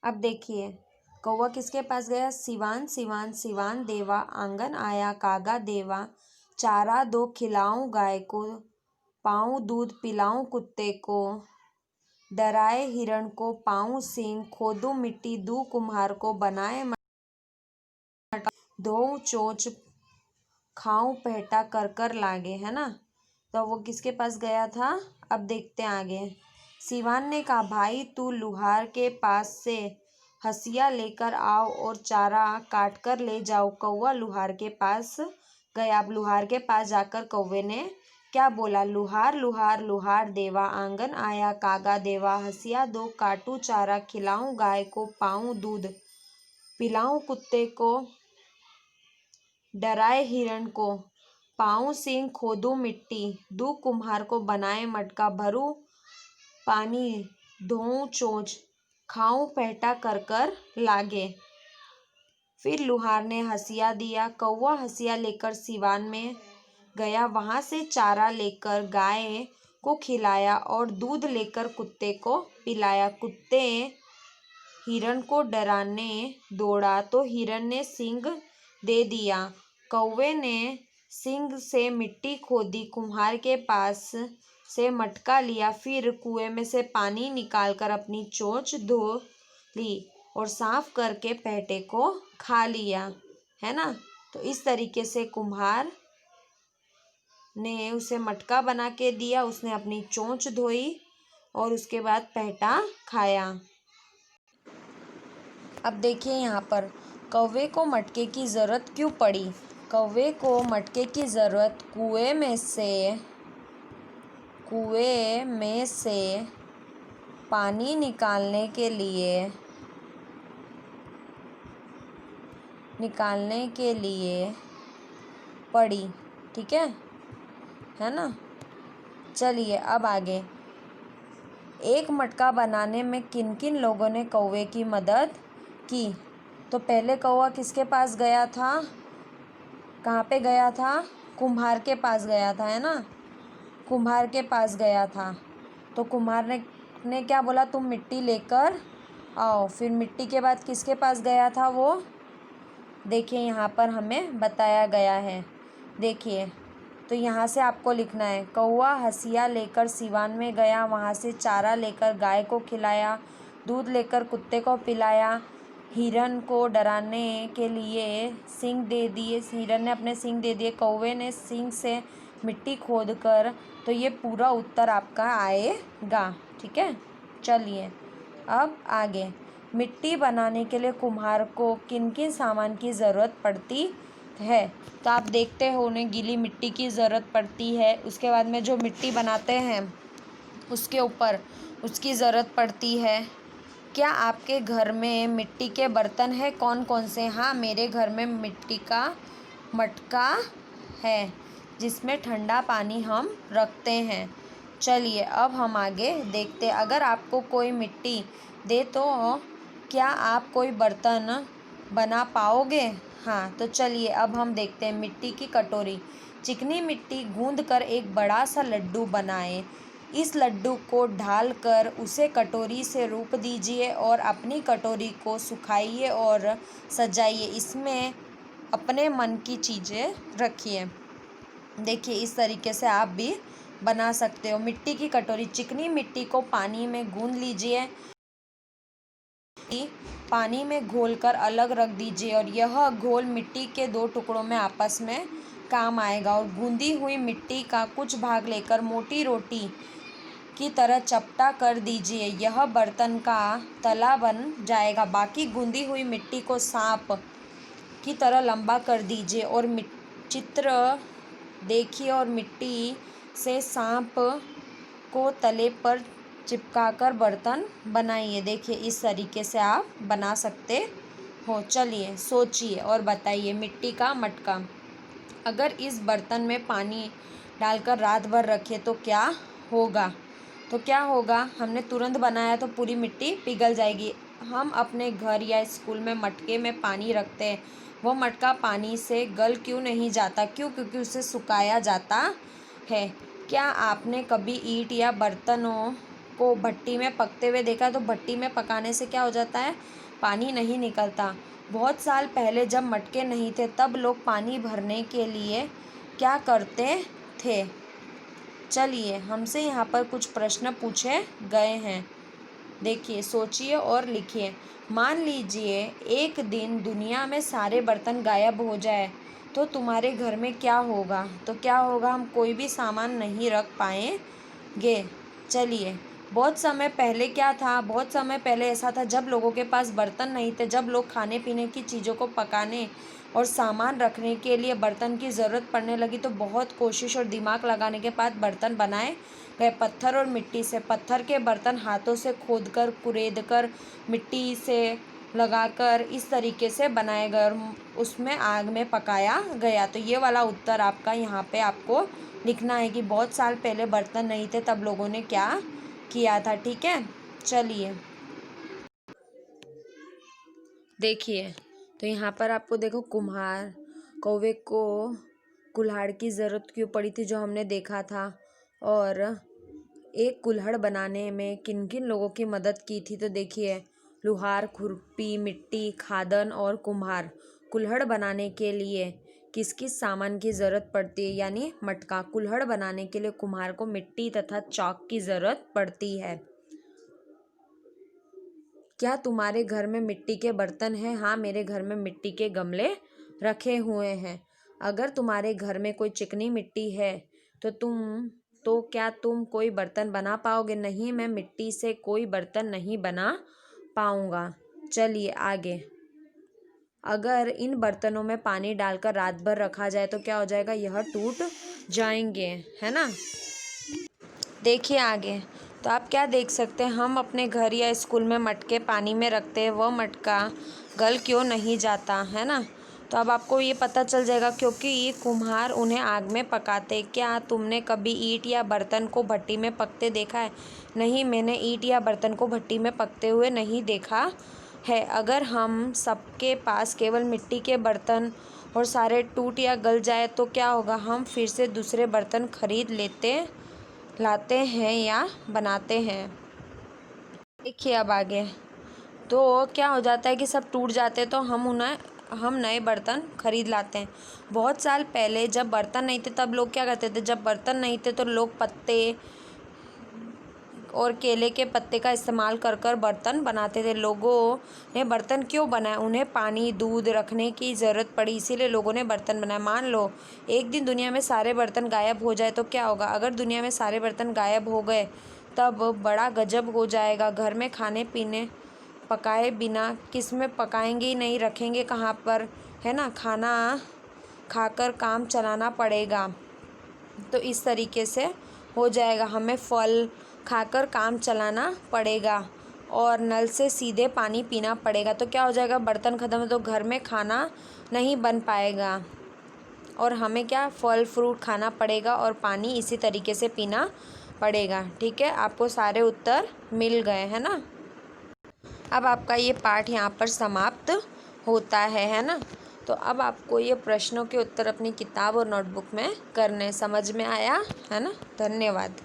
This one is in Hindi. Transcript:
अब देखिए, कौवा किसके पास गया? सिवान सिवान सिवान देवा, आंगन आया कागा देवा, चारा दो खिलाऊं गाय को, पाऊं दूध पिलाऊं कुत्ते को, डराए हिरण को पाऊं सींग, खोदूं मिट्टी दूं कुम्हार को, बनाए मटका धोऊं चोंच, खाऊं पहटा कर कर लागे, है ना। तो वो किसके पास गया था? अब देखते हैं आगे। सिवान ने कहा, भाई तू लुहार के पास से हंसिया लेकर आओ और चारा काट कर ले जाओ। कौवा लुहार के पास गया। अब लुहार के पास जाकर कौवे ने क्या बोला? लुहार लुहार लुहार देवा, आंगन आया कागा देवा, हंसिया दो काटू चारा, खिलाऊं गाय को पाऊं दूध पिलाऊं कुत्ते को, डराए हिरण को पाऊं सींग, खोदूं मिट्टी दूं कुम्हार को, बनाए मटका भरूं पानी धोऊं चोंच, खाऊं पहटा कर कर लागे। फिर लुहार ने हंसिया दिया। कौवा हंसिया लेकर सिवान में गया, वहां से चारा लेकर गाय को खिलाया और दूध लेकर कुत्ते को पिलाया। कुत्ते हिरण को डराने दौड़ा तो हिरण ने सींग दे दिया। कौवे ने सींग से मिट्टी खोदी, कुम्हार के पास से मटका लिया, फिर कुएं में से पानी निकालकर अपनी चोंच धो ली और साफ करके पहटे को खा लिया, है ना। तो इस तरीके से कुम्हार ने उसे मटका बना के दिया, उसने अपनी चोंच धोई और उसके बाद पहटा खाया। अब देखिए यहाँ पर, कौवे को मटके की ज़रूरत क्यों पड़ी? कौवे को मटके की ज़रूरत कुएं में से पानी निकालने के लिए पड़ी, ठीक है ना। चलिए अब आगे। एक मटका बनाने में किन किन लोगों ने कौवे की मदद की? तो पहले कौवा किसके पास गया था? कहाँ पे गया था? कुम्हार के पास गया था, है ना। कुम्हार के पास गया था तो कुम्हार ने क्या बोला? तुम मिट्टी लेकर आओ। फिर मिट्टी के बाद किसके पास गया था वो? देखिए यहाँ पर हमें बताया गया है, देखिए। तो यहाँ से आपको लिखना है, कौवा हंसिया लेकर सिवान में गया, वहाँ से चारा लेकर गाय को खिलाया, दूध लेकर कुत्ते को पिलाया, हिरन को डराने के लिए सींग दे दिए, हिरन ने अपने सींग दे दिए, कौवे ने सींग से मिट्टी खोद कर। तो ये पूरा उत्तर आपका आएगा, ठीक है। चलिए अब आगे। मिट्टी बनाने के लिए कुम्हार को किन किन सामान की ज़रूरत पड़ती है? तो आप देखते हो, उन्हें गीली मिट्टी की ज़रूरत पड़ती है। उसके बाद में जो मिट्टी बनाते हैं उसके ऊपर उसकी ज़रूरत पड़ती है। क्या आपके घर में मिट्टी के बर्तन हैं? कौन कौन से? हाँ, मेरे घर में मिट्टी का मटका है जिसमें ठंडा पानी हम रखते हैं। चलिए अब हम आगे देखते। अगर आपको कोई मिट्टी दे तो क्या आप कोई बर्तन बना पाओगे? हाँ, तो चलिए अब हम देखते हैं। मिट्टी की कटोरी। चिकनी मिट्टी गूंद कर एक बड़ा सा लड्डू बनाएं। इस लड्डू को ढालकर उसे कटोरी से रूप दीजिए और अपनी कटोरी को सुखाइए और सजाइए। इसमें अपने मन की चीज़ें रखिए। देखिए इस तरीके से आप भी बना सकते हो। मिट्टी की कटोरी। चिकनी मिट्टी को पानी में गूंद लीजिए, पानी में घोलकर अलग रख दीजिए और यह घोल मिट्टी के दो टुकड़ों में आपस में काम आएगा। और गूंदी हुई मिट्टी का कुछ भाग लेकर मोटी रोटी की तरह चपटा कर दीजिए, यह बर्तन का तला बन जाएगा। बाकी गूंदी हुई मिट्टी को सांप की तरह लंबा कर दीजिए और चित्र देखिए और मिट्टी से सांप को तले पर चिपकाकर बर्तन बनाइए। देखिए इस तरीके से आप बना सकते हो। चलिए सोचिए और बताइए। मिट्टी का मटका। अगर इस बर्तन में पानी डालकर रात भर रखें तो क्या होगा? तो क्या होगा? हमने तुरंत बनाया तो पूरी मिट्टी पिघल जाएगी। हम अपने घर या स्कूल में मटके में पानी रखते हैं, वो मटका पानी से गल क्यों नहीं जाता? क्यों? क्योंकि उसे सुखाया जाता है। क्या आपने कभी ईंट या बर्तनों को भट्टी में पकते हुए देखा, तो भट्टी में पकाने से क्या हो जाता है, पानी नहीं निकलता। बहुत साल पहले जब मटके नहीं थे तब लोग पानी भरने के लिए क्या करते थे। चलिए हमसे यहाँ पर कुछ प्रश्न पूछे गए हैं, देखिए, सोचिए और लिखिए। मान लीजिए एक दिन दुनिया में सारे बर्तन गायब हो जाए तो तुम्हारे घर में क्या होगा। तो क्या होगा, हम कोई भी सामान नहीं रख पाएंगे। चलिए, बहुत समय पहले क्या था, बहुत समय पहले ऐसा था जब लोगों के पास बर्तन नहीं थे, जब लोग खाने पीने की चीज़ों को पकाने और सामान रखने के लिए बर्तन की ज़रूरत पड़ने लगी, तो बहुत कोशिश और दिमाग लगाने के बाद बर्तन बनाए गए पत्थर और मिट्टी से। पत्थर के बर्तन हाथों से खोदकर, कुरेदकर, मिट्टी से लगाकर इस तरीके से बनाए गए और उसमें आग में पकाया गया। तो ये वाला उत्तर आपका यहाँ पे आपको लिखना है कि बहुत साल पहले बर्तन नहीं थे तब लोगों ने क्या किया था। ठीक है, चलिए देखिए, तो यहाँ पर आपको देखो, कुम्हार कौवे को कुल्हाड़ की ज़रूरत क्यों पड़ी थी, जो हमने देखा था। और एक कुल्हड़ बनाने में किन किन लोगों की मदद की थी, तो देखिए, लुहार, खुरपी, मिट्टी, खादन और कुम्हार। कुल्हड़ बनाने के लिए किस किस सामान की ज़रूरत पड़ती है, यानी मटका। कुल्हड़ बनाने के लिए कुम्हार को मिट्टी तथा चौक की ज़रूरत पड़ती है। क्या तुम्हारे घर में मिट्टी के बर्तन हैं? हाँ, मेरे घर में मिट्टी के गमले रखे हुए हैं। अगर तुम्हारे घर में कोई चिकनी मिट्टी है तो क्या तुम कोई बर्तन बना पाओगे? नहीं, मैं मिट्टी से कोई बर्तन नहीं बना पाऊंगा। चलिए आगे। अगर इन बर्तनों में पानी डालकर रात भर रखा जाए तो क्या हो जाएगा, यह टूट जाएंगे, है ना। देखिए आगे। तो आप क्या देख सकते हैं, हम अपने घर या स्कूल में मटके पानी में रखते हैं, वह मटका गल क्यों नहीं जाता, है ना। तो अब आपको ये पता चल जाएगा, क्योंकि ये कुम्हार उन्हें आग में पकाते। क्या तुमने कभी ईंट या बर्तन को भट्टी में पकते देखा है? नहीं, मैंने ईंट या बर्तन को भट्टी में पकते हुए नहीं देखा है। अगर हम सबके पास केवल मिट्टी के बर्तन और सारे टूट या गल जाए तो क्या होगा, हम फिर से दूसरे बर्तन खरीद लाते हैं या बनाते हैं। देखिए अब आगे। तो क्या हो जाता है कि सब टूट जाते हैं तो हम नए बर्तन खरीद लाते हैं। बहुत साल पहले जब बर्तन नहीं थे तब लोग क्या करते थे, जब बर्तन नहीं थे तो लोग पत्ते और केले के पत्ते का इस्तेमाल कर कर बर्तन बनाते थे। लोगों ने बर्तन क्यों बनाए, उन्हें पानी, दूध रखने की ज़रूरत पड़ी, इसीलिए लोगों ने बर्तन बनाए। मान लो एक दिन दुनिया में सारे बर्तन गायब हो जाए तो क्या होगा। अगर दुनिया में सारे बर्तन गायब हो गए तब बड़ा गजब हो जाएगा। घर में खाने पीने पकाए बिना किस में पकाएंगे ही नहीं, रखेंगे कहाँ पर, है ना। खाना खाकर काम चलाना पड़ेगा, तो इस तरीके से हो जाएगा। हमें फल खाकर काम चलाना पड़ेगा और नल से सीधे पानी पीना पड़ेगा। तो क्या हो जाएगा, बर्तन ख़त्म है तो घर में खाना नहीं बन पाएगा और हमें क्या, फल फ्रूट खाना पड़ेगा और पानी इसी तरीके से पीना पड़ेगा। ठीक है, आपको सारे उत्तर मिल गए, है ना। अब आपका ये पाठ यहाँ पर समाप्त होता है ना। तो अब आपको ये प्रश्नों के उत्तर अपनी किताब और नोटबुक में करने, समझ में आया, है ना। धन्यवाद।